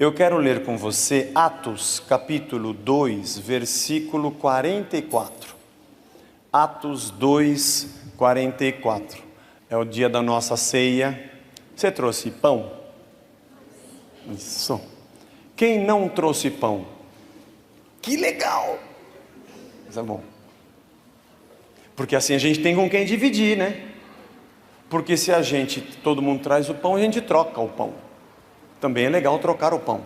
Eu quero ler com você Atos capítulo 2, versículo 44. Atos 2, 44. É o dia da nossa ceia. Você trouxe pão? Isso. Quem não trouxe pão? Que legal! Isso é bom. Porque assim a gente tem com quem dividir, né? Porque se todo mundo traz o pão, a gente troca o pão. Também é legal trocar o pão.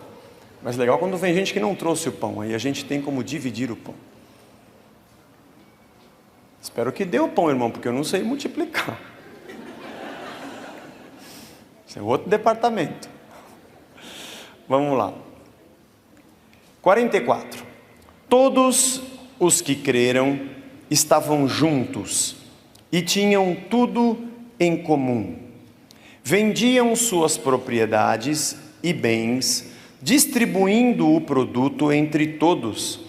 Mas legal quando vem gente que não trouxe o pão. Aí a gente tem como dividir o pão. Espero que dê o pão, irmão, porque eu não sei multiplicar. Isso é outro departamento. Vamos lá. 44. Todos os que creram estavam juntos e tinham tudo em comum. Vendiam suas propriedades e bens, distribuindo o produto entre todos,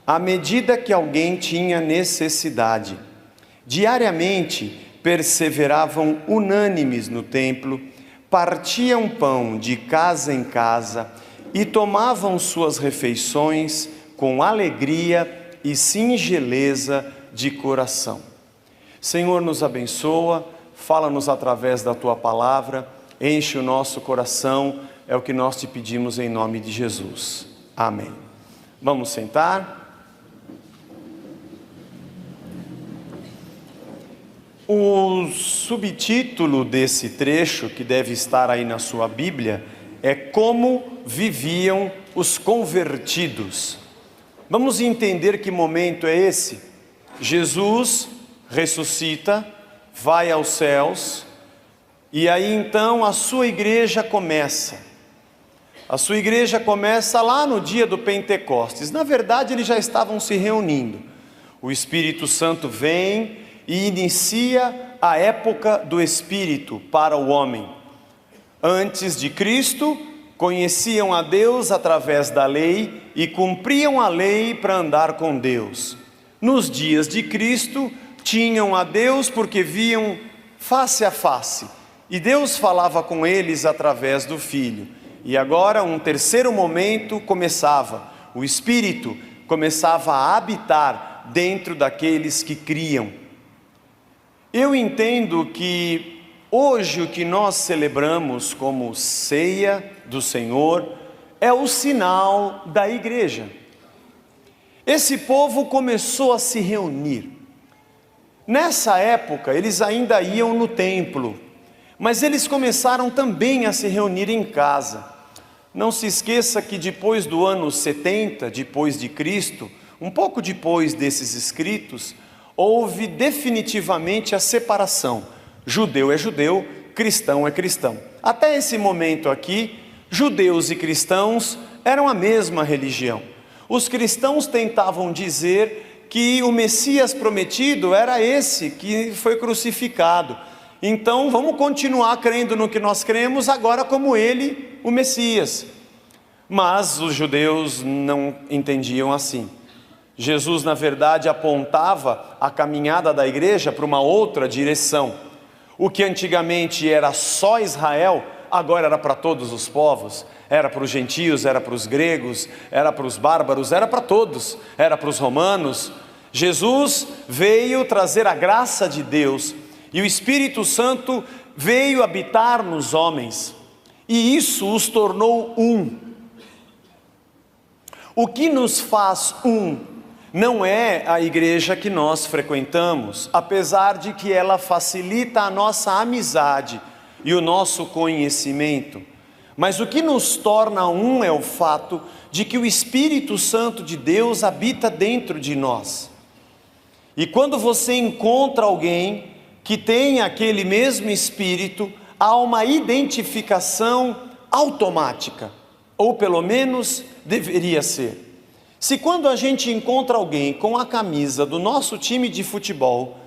à medida que alguém tinha necessidade. Diariamente perseveravam unânimes no templo, partiam pão de casa em casa e tomavam suas refeições com alegria e singeleza de coração. Senhor, nos abençoa, fala-nos através da Tua palavra, enche o nosso coração, é o que nós te pedimos em nome de Jesus. Amém. Vamos sentar. O subtítulo desse trecho, que deve estar aí na sua Bíblia, é Como Viviam os Convertidos. Vamos entender que momento é esse? Jesus ressuscita, vai aos céus, e aí então a sua igreja começa. A sua igreja começa lá no dia do Pentecostes. Na verdade, eles já estavam se reunindo. O Espírito Santo vem e inicia a época do Espírito para o homem. Antes de Cristo, conheciam a Deus através da lei e cumpriam a lei para andar com Deus. Nos dias de Cristo, tinham a Deus porque viam face a face, e Deus falava com eles através do Filho. E agora um terceiro momento começava, o Espírito começava a habitar dentro daqueles que criam. Eu entendo que hoje o que nós celebramos como ceia do Senhor é o sinal da igreja. Esse povo começou a se reunir. Nessa época eles ainda iam no templo, mas eles começaram também a se reunir em casa. Não se esqueça que depois do ano 70, depois de Cristo, um pouco depois desses escritos, houve definitivamente a separação. Judeu é judeu, cristão é cristão. Até esse momento aqui, judeus e cristãos eram a mesma religião. Os cristãos tentavam dizer que o Messias prometido era esse que foi crucificado. Então vamos continuar crendo no que nós cremos agora como ele, o Messias. Mas os judeus não entendiam assim. Jesus, na verdade, apontava a caminhada da igreja para uma outra direção. O que antigamente era só Israel, agora era para todos os povos. Era para os gentios, era para os gregos, era para os bárbaros, era para todos, era para os romanos. Jesus veio trazer a graça de Deus e o Espírito Santo veio habitar nos homens, e isso os tornou um. O que nos faz um não é a igreja que nós frequentamos, apesar de que ela facilita a nossa amizade e o nosso conhecimento, mas o que nos torna um é o fato de que o Espírito Santo de Deus habita dentro de nós. E quando você encontra alguém que tem aquele mesmo Espírito, há uma identificação automática, ou pelo menos deveria ser. Se quando a gente encontra alguém com a camisa do nosso time de futebol,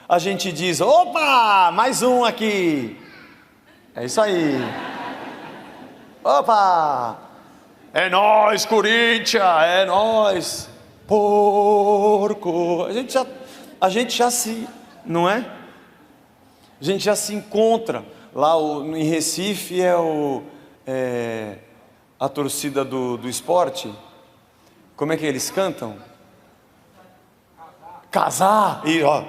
a gente diz: opa, mais um aqui. É isso aí. Opa, é nóis, Corinthians, é nóis, porco. A gente já se, não é? A gente já se encontra. Lá em Recife a torcida do esporte, como é que eles cantam? Casar! E ó,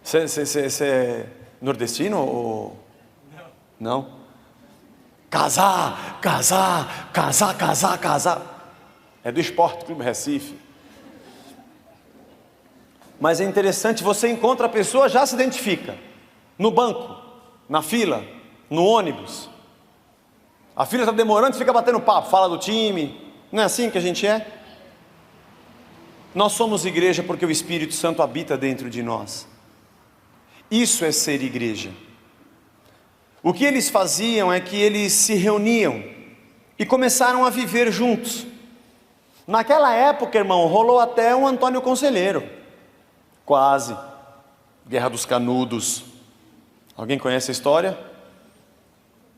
você é nordestino ou não? Casar, casar, casar, casar, casar. É do Esporte Clube Recife. Mas é interessante, você encontra a pessoa, já se identifica. No banco, na fila, no ônibus. A fila está demorando, fica batendo papo, fala do time. Não é assim que a gente é? Nós somos igreja porque o Espírito Santo habita dentro de nós. Isso é ser igreja. O que eles faziam é que eles se reuniam e começaram a viver juntos. Naquela época, irmão, rolou até um Antônio Conselheiro. Quase. Guerra dos Canudos. Alguém conhece a história?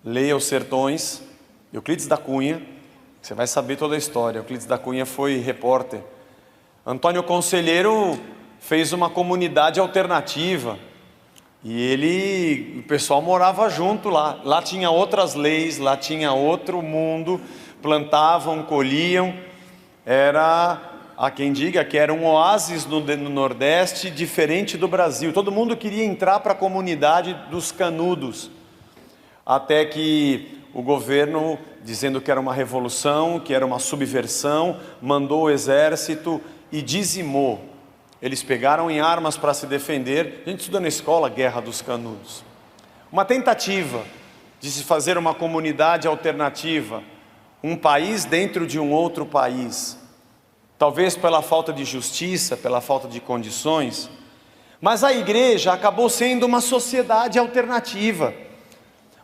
Leia Os Sertões, Euclides da Cunha, você vai saber toda a história. Euclides da Cunha foi repórter. Antônio Conselheiro fez uma comunidade alternativa. E o pessoal morava junto lá. Lá tinha outras leis, lá tinha outro mundo. Plantavam, colhiam. Há quem diga que era um oásis no Nordeste, diferente do Brasil. Todo mundo queria entrar para a comunidade dos Canudos. Até que o governo, dizendo que era uma revolução, que era uma subversão, mandou o exército e dizimou. Eles pegaram em armas para se defender. A gente estuda na escola Guerra dos Canudos. Uma tentativa de se fazer uma comunidade alternativa, um país dentro de um outro país. Talvez pela falta de justiça, pela falta de condições. Mas a igreja acabou sendo uma sociedade alternativa.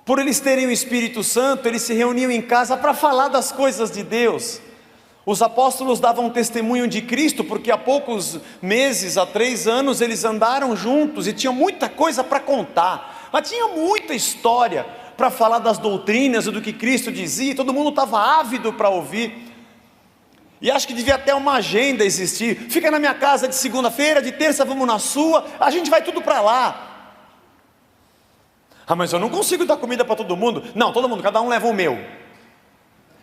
Por eles terem o Espírito Santo, eles se reuniam em casa para falar das coisas de Deus. Os apóstolos davam testemunho de Cristo, porque há poucos meses, há 3 anos, eles andaram juntos e tinham muita coisa para contar. Mas tinha muita história para falar das doutrinas e do que Cristo dizia, e todo mundo estava ávido para ouvir. E acho que devia até uma agenda existir. Fica na minha casa de segunda-feira, de terça vamos na sua, a gente vai tudo para lá. Ah, mas eu não consigo dar comida para todo mundo. Não, todo mundo, cada um leva o meu.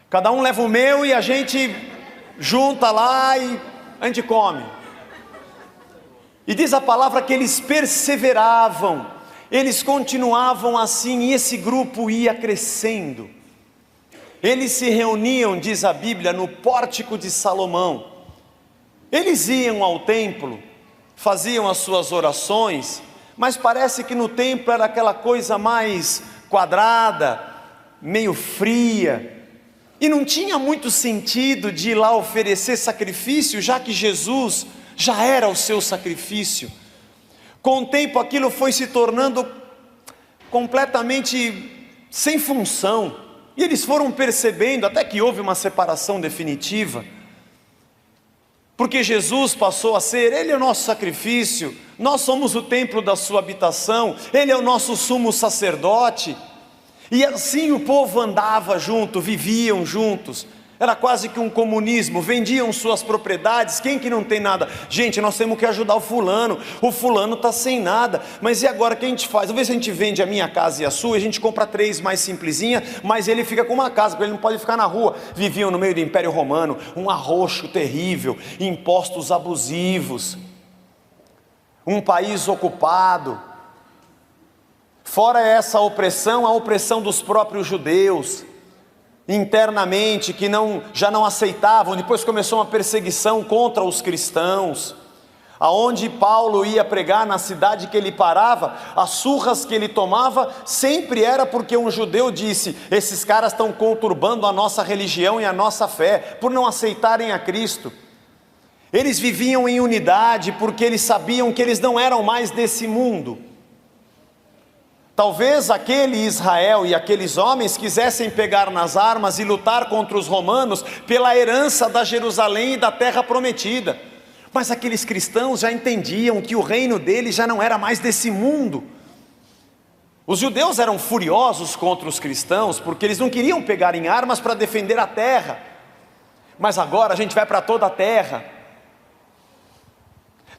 Cada um leva o meu e a gente junta lá e a gente come. E diz a palavra que eles perseveravam, eles continuavam assim e esse grupo ia crescendo. Eles se reuniam, diz a Bíblia, no pórtico de Salomão. Eles iam ao templo, faziam as suas orações, mas parece que no templo era aquela coisa mais quadrada, meio fria, e não tinha muito sentido de ir lá oferecer sacrifício, já que Jesus já era o seu sacrifício. Com o tempo aquilo foi se tornando completamente sem função, e eles foram percebendo, até que houve uma separação definitiva, porque Jesus passou a ser, Ele é o nosso sacrifício, nós somos o templo da sua habitação, Ele é o nosso sumo sacerdote, e assim o povo andava junto, viviam juntos, era quase que um comunismo, vendiam suas propriedades, quem que não tem nada? Gente, nós temos que ajudar o fulano está sem nada, mas e agora o que a gente faz? Talvez a gente vende a minha casa e a sua, e a gente compra 3 mais simplesinha, mas ele fica com uma casa, porque ele não pode ficar na rua. Viviam no meio do Império Romano, um arroxo terrível, impostos abusivos, um país ocupado, fora essa opressão, a opressão dos próprios judeus, internamente, que já não aceitavam. Depois começou uma perseguição contra os cristãos, aonde Paulo ia pregar, na cidade que ele parava, as surras que ele tomava, sempre era porque um judeu disse, esses caras estão conturbando a nossa religião e a nossa fé, por não aceitarem a Cristo. Eles viviam em unidade, porque eles sabiam que eles não eram mais desse mundo. Talvez aquele Israel e aqueles homens quisessem pegar nas armas e lutar contra os romanos pela herança da Jerusalém e da terra prometida. Mas aqueles cristãos já entendiam que o reino deles já não era mais desse mundo. Os judeus eram furiosos contra os cristãos porque eles não queriam pegar em armas para defender a terra. Mas agora a gente vai para toda a terra.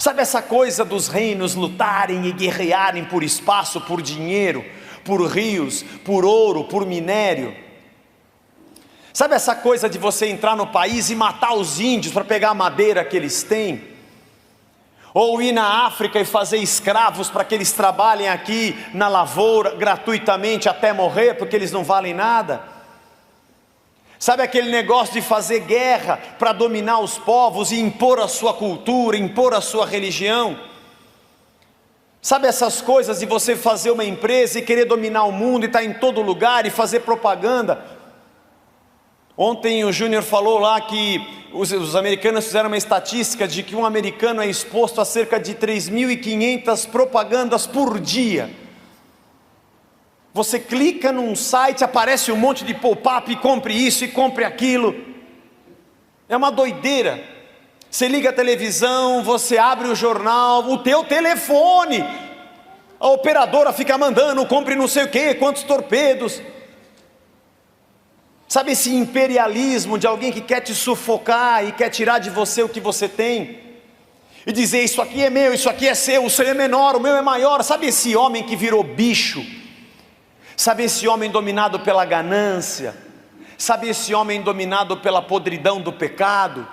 Sabe essa coisa dos reinos lutarem e guerrearem por espaço, por dinheiro, por rios, por ouro, por minério? Sabe essa coisa de você entrar no país e matar os índios para pegar a madeira que eles têm? Ou ir na África e fazer escravos para que eles trabalhem aqui na lavoura gratuitamente até morrer, porque eles não valem nada? Sabe aquele negócio de fazer guerra para dominar os povos e impor a sua cultura, impor a sua religião? Sabe essas coisas de você fazer uma empresa e querer dominar o mundo e estar em todo lugar e fazer propaganda? Ontem o Júnior falou lá que os americanos fizeram uma estatística de que um americano é exposto a cerca de 3.500 propagandas por dia. Você clica num site, aparece um monte de pop-up, e compre isso e compre aquilo. É uma doideira. Você liga a televisão, você abre o jornal, o teu telefone, a operadora fica mandando, compre não sei o que, quantos torpedos. Sabe esse imperialismo de alguém que quer te sufocar e quer tirar de você o que você tem? E dizer, isso aqui é meu, isso aqui é seu, o seu é menor, o meu é maior. Sabe esse homem que virou bicho? Sabe esse homem dominado pela ganância? Sabe esse homem dominado pela podridão do pecado?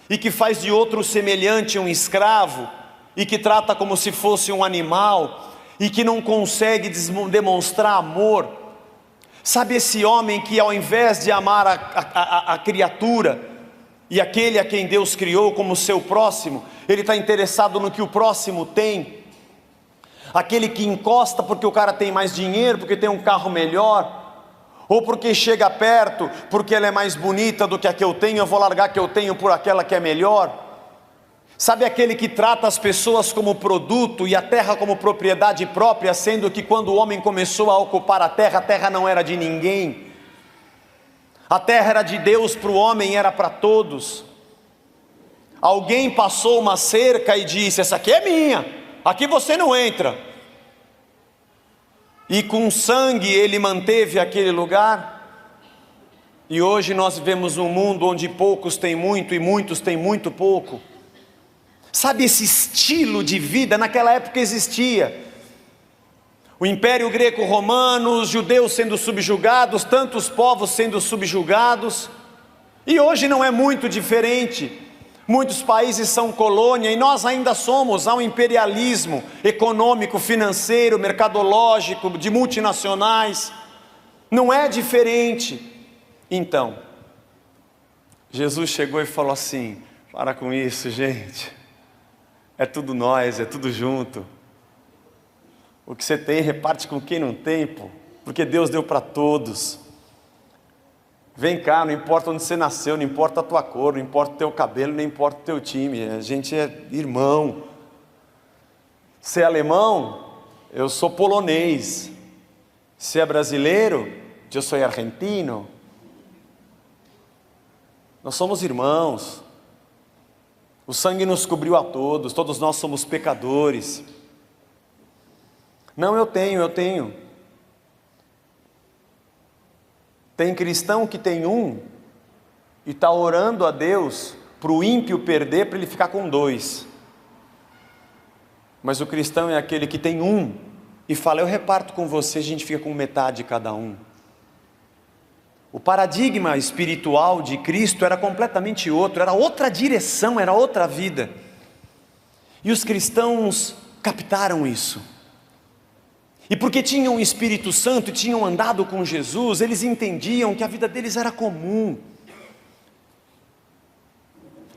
E que faz de outro semelhante um escravo? E que trata como se fosse um animal? E que não consegue demonstrar amor? Sabe esse homem que ao invés de amar a criatura e aquele a quem Deus criou como seu próximo, ele está interessado no que o próximo tem? Aquele que encosta porque o cara tem mais dinheiro, porque tem um carro melhor, ou porque chega perto, porque ela é mais bonita do que a que eu tenho, eu vou largar a que eu tenho por aquela que é melhor. Sabe aquele que trata as pessoas como produto e a terra como propriedade própria, sendo que quando o homem começou a ocupar a terra não era de ninguém. A terra era de Deus para o homem, era para todos. Alguém passou uma cerca e disse, essa aqui é minha, aqui você não entra. E com sangue ele manteve aquele lugar. E hoje nós vivemos um mundo onde poucos têm muito e muitos têm muito pouco. Sabe esse estilo de vida? Naquela época existia. O Império Greco-Romano, os judeus sendo subjugados, tantos povos sendo subjugados. E hoje não é muito diferente. Muitos países são colônia e nós ainda somos. Há um imperialismo econômico, financeiro, mercadológico, de multinacionais. Não é diferente. Então, Jesus chegou e falou assim, para com isso, gente. É tudo nós, é tudo junto. O que você tem, reparte com quem não tem, pô. Porque Deus deu para todos. Vem cá, não importa onde você nasceu, não importa a tua cor, não importa o teu cabelo, não importa o teu time. A gente é irmão. Você é alemão? Eu sou polonês. Você é brasileiro? Eu sou argentino. Nós somos irmãos. O sangue nos cobriu a todos, todos nós somos pecadores. Não, eu tenho. Tem cristão que tem um e está orando a Deus para o ímpio perder, para ele ficar com dois. Mas o cristão é aquele que tem um e fala, eu reparto com você, a gente fica com metade cada um. O paradigma espiritual de Cristo era completamente outro, era outra direção, era outra vida. E os cristãos captaram isso. E porque tinham o Espírito Santo e tinham andado com Jesus, eles entendiam que a vida deles era comum.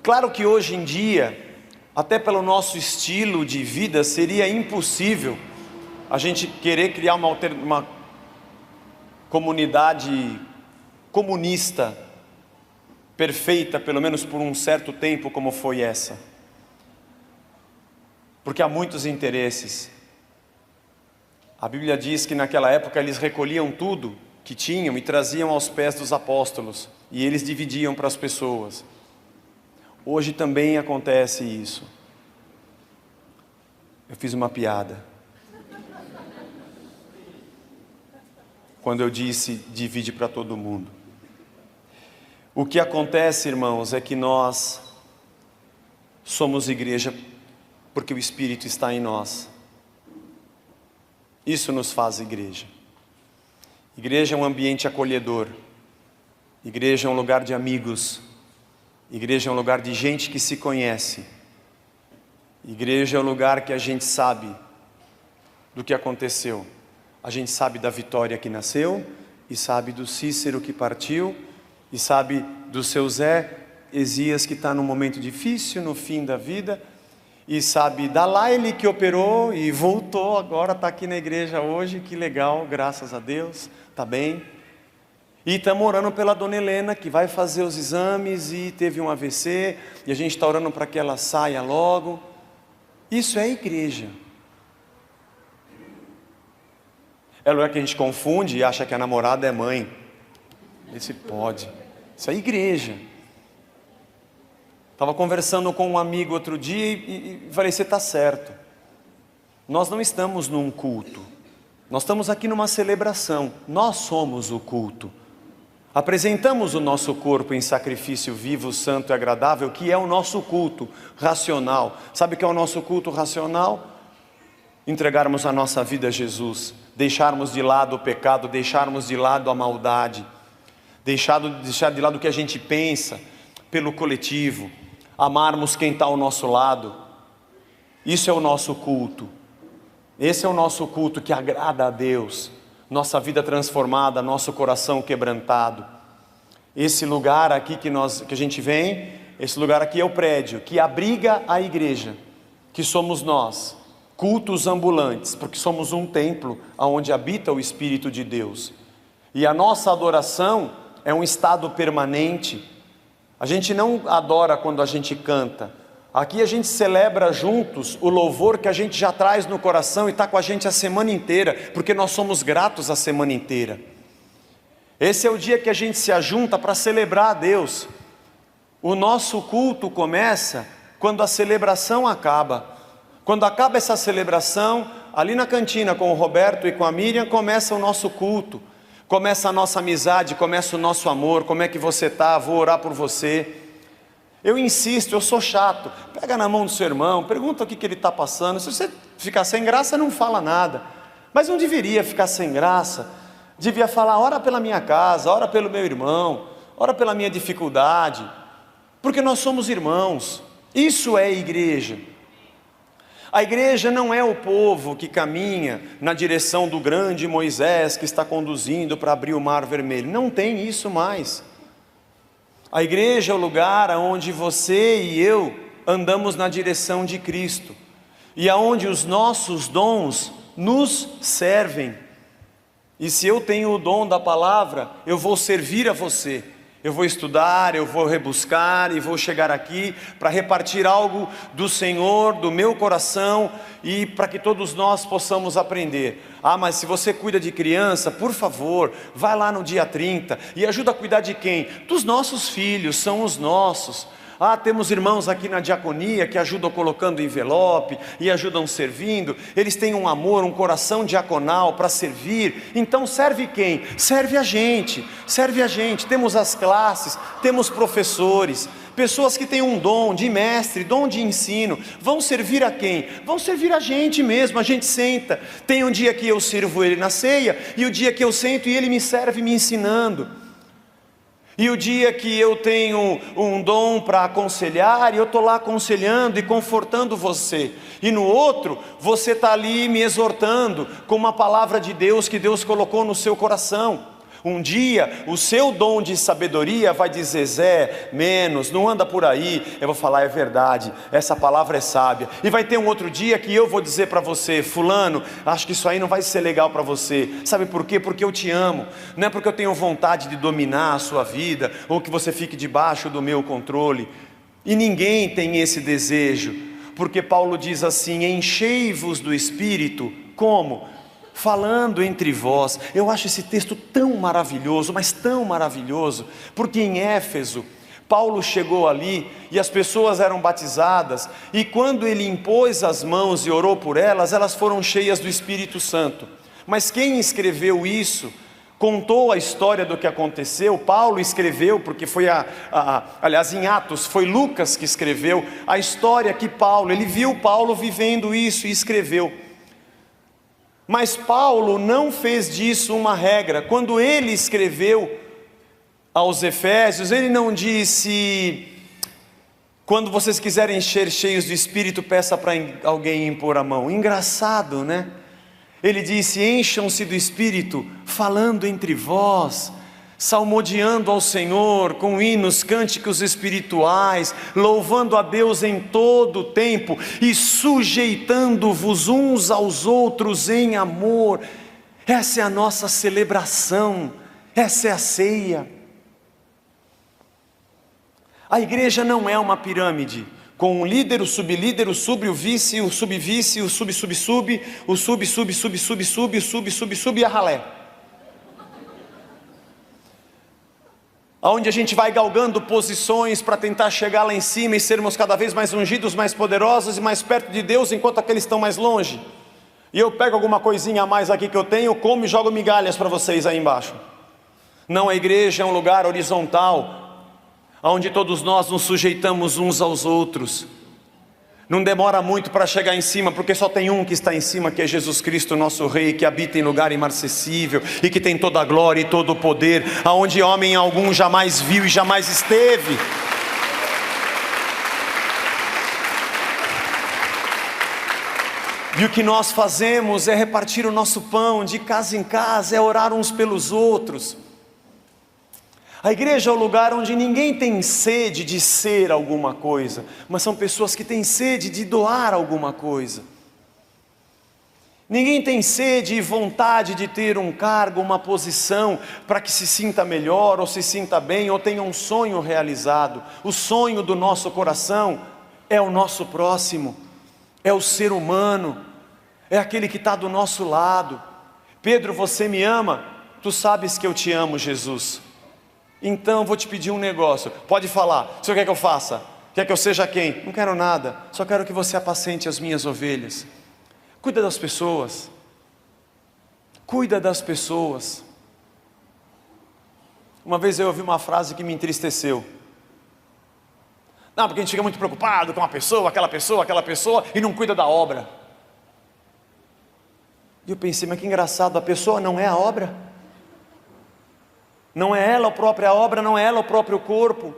Claro que hoje em dia, até pelo nosso estilo de vida, seria impossível a gente querer criar uma comunidade comunista, perfeita, pelo menos por um certo tempo como foi essa. Porque há muitos interesses. A Bíblia diz que naquela época eles recolhiam tudo que tinham e traziam aos pés dos apóstolos, e eles dividiam para as pessoas. Hoje também acontece isso. Eu fiz uma piada quando eu disse divide para todo mundo. O que acontece, irmãos, é que nós somos igreja porque o Espírito está em nós. Isso nos faz igreja. Igreja é um ambiente acolhedor. Igreja é um lugar de amigos. Igreja é um lugar de gente que se conhece. Igreja é um lugar que a gente sabe do que aconteceu. A gente sabe da Vitória que nasceu, e sabe do Cícero que partiu, e sabe do seu Zé Esias que está num momento difícil, no fim da vida, e sabe da Laile que operou e voltou, agora está aqui na igreja hoje, que legal, graças a Deus, está bem. E estamos orando pela dona Helena, que vai fazer os exames e teve um AVC, e a gente está orando para que ela saia logo. Isso é igreja. É lugar que a gente confunde e acha que a namorada é mãe. Esse pode. Isso é igreja. Estava conversando com um amigo outro dia e falei, você está certo. Nós não estamos num culto. Nós estamos aqui numa celebração. Nós somos o culto. Apresentamos o nosso corpo em sacrifício vivo, santo e agradável, que é o nosso culto racional. Sabe o que é o nosso culto racional? Entregarmos a nossa vida a Jesus, deixarmos de lado o pecado, deixarmos de lado a maldade, deixar de lado o que a gente pensa pelo coletivo, amarmos quem está ao nosso lado. Isso é o nosso culto. Esse é o nosso culto que agrada a Deus. Nossa vida transformada, nosso coração quebrantado. Esse lugar aqui que a gente vem, esse lugar aqui é o prédio que abriga a igreja, que somos nós, cultos ambulantes, porque somos um templo onde habita o Espírito de Deus. E a nossa adoração é um estado permanente. A gente não adora quando a gente canta. Aqui a gente celebra juntos o louvor que a gente já traz no coração e está com a gente a semana inteira, porque nós somos gratos a semana inteira. Esse é o dia que a gente se ajunta para celebrar a Deus. O nosso culto começa quando a celebração acaba. Quando acaba essa celebração, ali na cantina com o Roberto e com a Miriam, começa o nosso culto. Começa a nossa amizade, começa o nosso amor. Como é que você está? Vou orar por você. Eu insisto, eu sou chato. Pega na mão do seu irmão, pergunta o que ele está passando. Se você ficar sem graça, não fala nada. Mas não deveria ficar sem graça. Devia falar, ora pela minha casa, ora pelo meu irmão, ora pela minha dificuldade. Porque nós somos irmãos. Isso é igreja. A igreja não é o povo que caminha na direção do grande Moisés que está conduzindo para abrir o mar vermelho. Não tem isso mais. A igreja é o lugar onde você e eu andamos na direção de Cristo. E aonde os nossos dons nos servem. E se eu tenho o dom da palavra, eu vou servir a você. Eu vou estudar, eu vou rebuscar e vou chegar aqui para repartir algo do Senhor, do meu coração e para que todos nós possamos aprender. Ah, mas se você cuida de criança, por favor, vai lá no dia 30 e ajuda a cuidar de quem? Dos nossos filhos, são os nossos. Ah, temos irmãos aqui na diaconia que ajudam colocando envelope e ajudam servindo. Eles têm um amor, um coração diaconal para servir. Então serve quem? Serve a gente, serve a gente. Temos as classes, temos professores, pessoas que têm um dom de mestre, dom de ensino. Vão servir a quem? Vão servir a gente mesmo, a gente senta. Tem um dia que eu sirvo ele na ceia e o dia que eu sento e ele me serve me ensinando. E o dia que eu tenho um dom para aconselhar, e eu estou lá aconselhando e confortando você. E no outro, você está ali me exortando com uma palavra de Deus que Deus colocou no seu coração. Um dia, o seu dom de sabedoria vai dizer, Zé, menos, não anda por aí. Eu vou falar, é verdade, essa palavra é sábia. E vai ter um outro dia que eu vou dizer para você, fulano, acho que isso aí não vai ser legal para você. Sabe por quê? Porque eu te amo. Não é porque eu tenho vontade de dominar a sua vida, ou que você fique debaixo do meu controle. E ninguém tem esse desejo. Porque Paulo diz assim, enchei-vos do Espírito, como? Falando entre vós. Eu acho esse texto tão maravilhoso, mas tão maravilhoso, porque em Éfeso, Paulo chegou ali e as pessoas eram batizadas, e quando ele impôs as mãos e orou por elas, elas foram cheias do Espírito Santo. Mas quem escreveu isso, contou a história do que aconteceu, Paulo escreveu, porque foi aliás em Atos, foi Lucas que escreveu a história que Paulo, ele viu Paulo vivendo isso e escreveu. Mas Paulo não fez disso uma regra. Quando ele escreveu, aos Efésios, ele não disse: quando vocês quiserem ser cheios do Espírito, peça para alguém impor a mão. Engraçado, né? Ele disse: encham-se do Espírito, falando entre vós, salmodiando ao Senhor, com hinos, cânticos espirituais, louvando a Deus em todo o tempo, e sujeitando-vos uns aos outros em amor. Essa é a nossa celebração, essa é a ceia. A igreja não é uma pirâmide, com um líder, o sublíder, o sub, o vice, o subvice, o sub-sub-sub, o sub-sub-sub-sub-sub, o sub-sub-sub e a ralé. Onde a gente vai galgando posições para tentar chegar lá em cima e sermos cada vez mais ungidos, mais poderosos e mais perto de Deus, enquanto aqueles estão mais longe. E eu pego alguma coisinha a mais aqui que eu tenho, como e jogo migalhas para vocês aí embaixo. Não, a igreja é um lugar horizontal, onde todos nós nos sujeitamos uns aos outros. Não demora muito para chegar em cima, porque só tem um que está em cima, que é Jesus Cristo, nosso Rei, que habita em lugar imarcessível, e que tem toda a glória e todo o poder, aonde homem algum jamais viu e jamais esteve. E o que nós fazemos é repartir o nosso pão de casa em casa, é orar uns pelos outros. A igreja é o lugar onde ninguém tem sede de ser alguma coisa, mas são pessoas que têm sede de doar alguma coisa. Ninguém tem sede e vontade de ter um cargo, uma posição, para que se sinta melhor, ou se sinta bem, ou tenha um sonho realizado. O sonho do nosso coração é o nosso próximo, é o ser humano, é aquele que está do nosso lado. Pedro, você me ama? Tu sabes que eu te amo, Jesus. Então vou te pedir um negócio, pode falar. O senhor quer que eu faça? Quer que eu seja quem? Não quero nada, só quero que você apacente as minhas ovelhas. Cuida das pessoas. Cuida das pessoas. Uma vez eu ouvi uma frase que me entristeceu. Não, porque a gente fica muito preocupado com uma pessoa, aquela pessoa, e não cuida da obra. E eu pensei, mas que engraçado, a pessoa não é a obra? Não é ela a própria obra, não é ela o próprio corpo.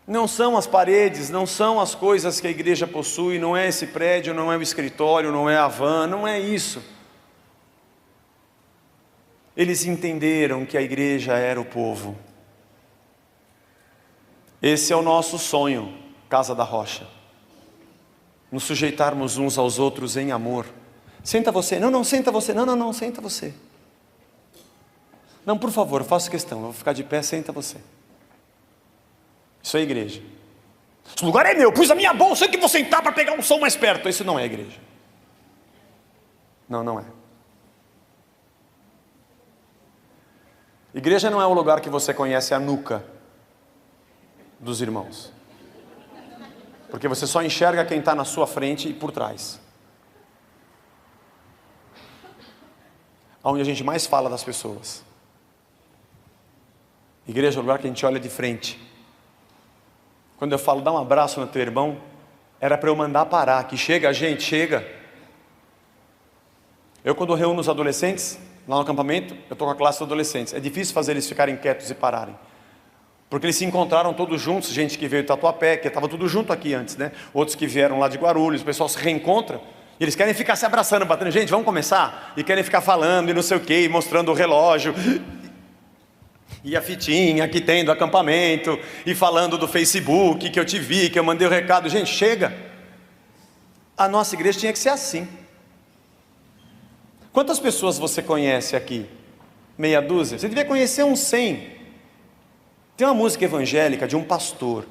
Não são as paredes, não são as coisas que a igreja possui, não é esse prédio, não é o escritório, não é a van, não é isso. Eles entenderam que a igreja era o povo. Esse é o nosso sonho, Casa da Rocha. Nos sujeitarmos uns aos outros em amor. Senta você, não, senta você, não, senta você. Não, por favor, eu faço questão, eu vou ficar de pé, senta você. Isso é igreja. Esse lugar é meu, pus a minha bolsa que vou sentar para pegar um som mais perto. Isso não é igreja. Não é. Igreja não é o lugar que você conhece a nuca dos irmãos, porque você só enxerga quem está na sua frente e por trás. Onde a gente mais fala das pessoas. Igreja é o lugar que a gente olha de frente. Quando eu falo, dá um abraço no teu irmão, era para eu mandar parar, que chega, gente, chega. Eu quando reúno os adolescentes, lá no acampamento, eu estou com a classe de adolescentes, é difícil fazer eles ficarem quietos e pararem. Porque eles se encontraram todos juntos, gente que veio de Tatuapé, que estava tudo junto aqui antes, né? Outros que vieram lá de Guarulhos, o pessoal se reencontra, e eles querem ficar se abraçando, batendo, gente, vamos começar? E querem ficar falando e não sei o que, mostrando o relógio. E a fitinha que tem do acampamento, e falando do Facebook, que eu te vi, que eu mandei o recado. Gente, chega. A nossa igreja tinha que ser assim. Quantas pessoas você conhece aqui? Meia dúzia? Você devia conhecer uns 100. Tem uma música evangélica de um pastor.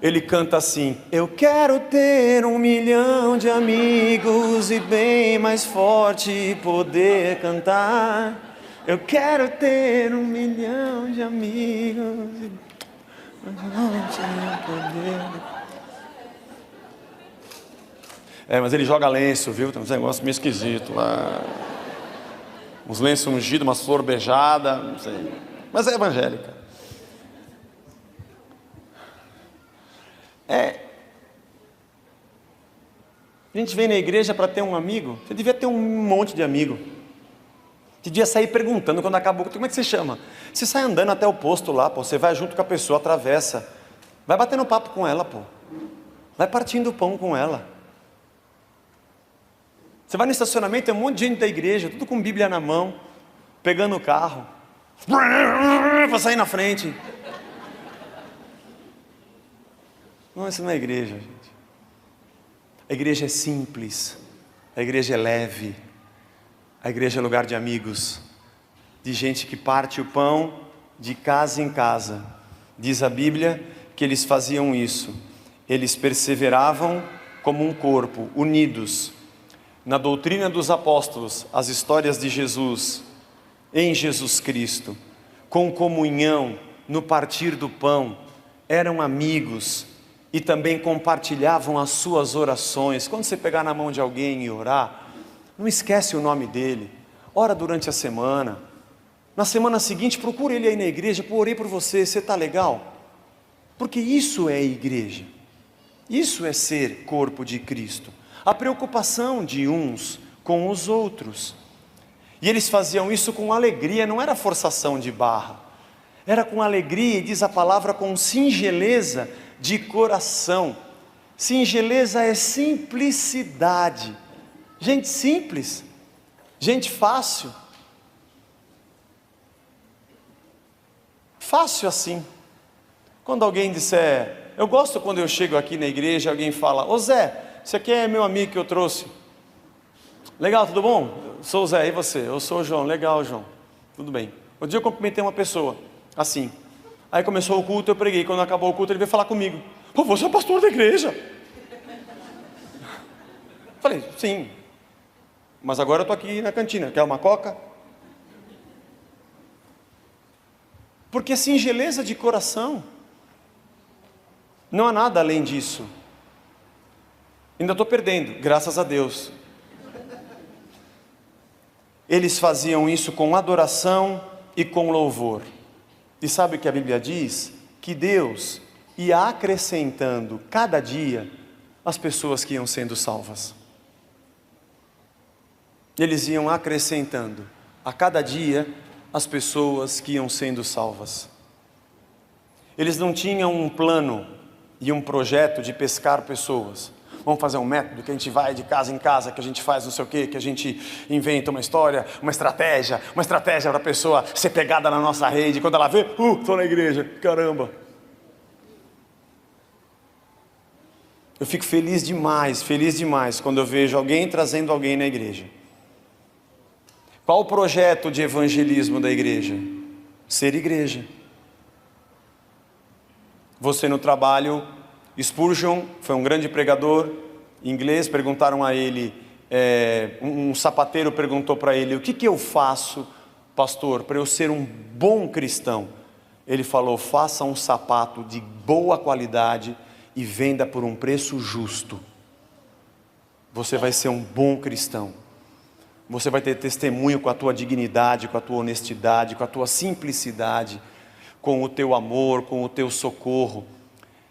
Ele canta assim: eu quero ter 1 milhão de amigos e bem mais forte poder cantar. Eu quero ter 1 milhão de amigos e poder. Mas ele joga lenço, viu? Tem uns negócios meio esquisitos lá. Uns lenços ungidos, umas flores beijadas, não sei. Mas é evangélica. A gente vem na igreja para ter um amigo. Você devia ter um monte de amigo. Você devia sair perguntando quando acabou, como é que você chama? Você sai andando até o posto lá, pô, você vai junto com a pessoa, atravessa, vai batendo papo com ela, pô, vai partindo o pão com ela. Você vai no estacionamento, tem um monte de gente da igreja, tudo com Bíblia na mão, pegando o carro, para sair na frente. Não, isso não é igreja, gente. A igreja é simples, a igreja é leve, a igreja é lugar de amigos, de gente que parte o pão de casa em casa. Diz a Bíblia que eles faziam isso, eles perseveravam como um corpo, unidos, na doutrina dos apóstolos, as histórias de Jesus, em Jesus Cristo, com comunhão, no partir do pão, eram amigos e também compartilhavam as suas orações. Quando você pegar na mão de alguém e orar, não esquece o nome dele, ora durante a semana, na semana seguinte procura ele aí na igreja, pô, orei por você, você está legal? Porque isso é igreja, isso é ser corpo de Cristo, a preocupação de uns com os outros. E eles faziam isso com alegria, não era forçação de barra, era com alegria, e diz a palavra, com singeleza de coração. Singeleza é simplicidade, gente simples, gente fácil, fácil assim. Quando alguém disser, eu gosto quando eu chego aqui na igreja, alguém fala, ô Zé, esse aqui é meu amigo que eu trouxe. Legal, tudo bom? Eu sou o Zé, e você? Eu sou o João. Legal, João. Tudo bem. Um dia eu cumprimentei uma pessoa, assim. Aí começou o culto, eu preguei. Quando acabou o culto, ele veio falar comigo. Pô, você é o pastor da igreja. Falei, sim. Mas agora eu estou aqui na cantina. Quer uma coca? Porque é singeleza de coração. Não há nada além disso. Ainda estou perdendo, graças a Deus. Eles faziam isso com adoração e com louvor. E sabe o que a Bíblia diz? Que Deus ia acrescentando cada dia as pessoas que iam sendo salvas. Eles iam acrescentando a cada dia as pessoas que iam sendo salvas. Eles não tinham um plano e um projeto de pescar pessoas. Vamos fazer um método que a gente vai de casa em casa, que a gente faz não sei o quê, que a gente inventa uma história, uma estratégia para a pessoa ser pegada na nossa rede. Quando ela vê, estou na igreja, caramba. Eu fico feliz demais quando eu vejo alguém trazendo alguém na igreja. Qual o projeto de evangelismo da igreja? Ser igreja. Você no trabalho, Spurgeon foi um grande pregador inglês, perguntaram a ele, um sapateiro perguntou para ele, o que eu faço, pastor, para eu ser um bom cristão? Ele falou, faça um sapato de boa qualidade e venda por um preço justo. Você vai ser um bom cristão. Você vai ter testemunho com a tua dignidade, com a tua honestidade, com a tua simplicidade, com o teu amor, com o teu socorro.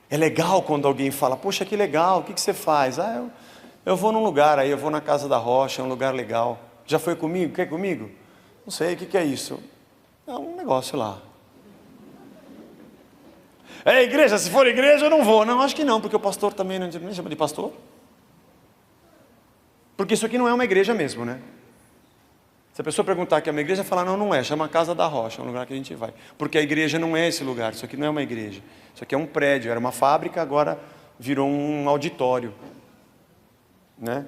É legal quando alguém fala, poxa, que legal, o que você faz? Eu vou num lugar aí, eu vou na Casa da Rocha, é um lugar legal. Já foi comigo? Quer ir comigo? Não sei, o que é isso? É um negócio lá. É igreja, se for igreja eu não vou. Não, acho que não, porque o pastor também não chama de pastor. Porque isso aqui não é uma igreja mesmo, né? Se a pessoa perguntar que é uma igreja, falar, não, não é, chama Casa da Rocha, é um lugar que a gente vai. Porque a igreja não é esse lugar, isso aqui não é uma igreja. Isso aqui é um prédio, era uma fábrica, agora virou um auditório. Né?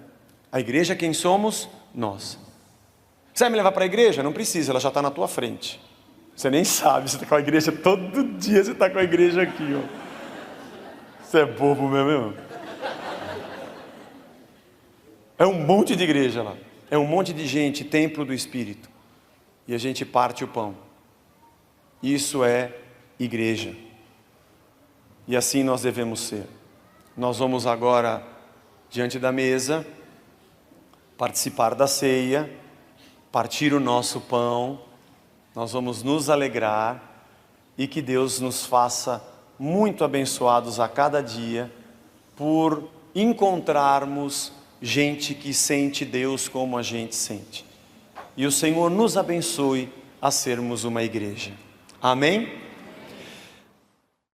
A igreja, quem somos? Nós. Você vai me levar para a igreja? Não precisa, ela já está na tua frente. Você nem sabe, você está com a igreja todo dia, você está com a igreja aqui. Ó. Você é bobo mesmo. É um monte de igreja lá. É um monte de gente, templo do Espírito. E a gente parte o pão. Isso é igreja. E assim nós devemos ser. Nós vamos agora, diante da mesa, participar da ceia, partir o nosso pão, nós vamos nos alegrar e que Deus nos faça muito abençoados a cada dia por encontrarmos gente que sente Deus como a gente sente. e o Senhor nos abençoe a sermos uma igreja. Amém?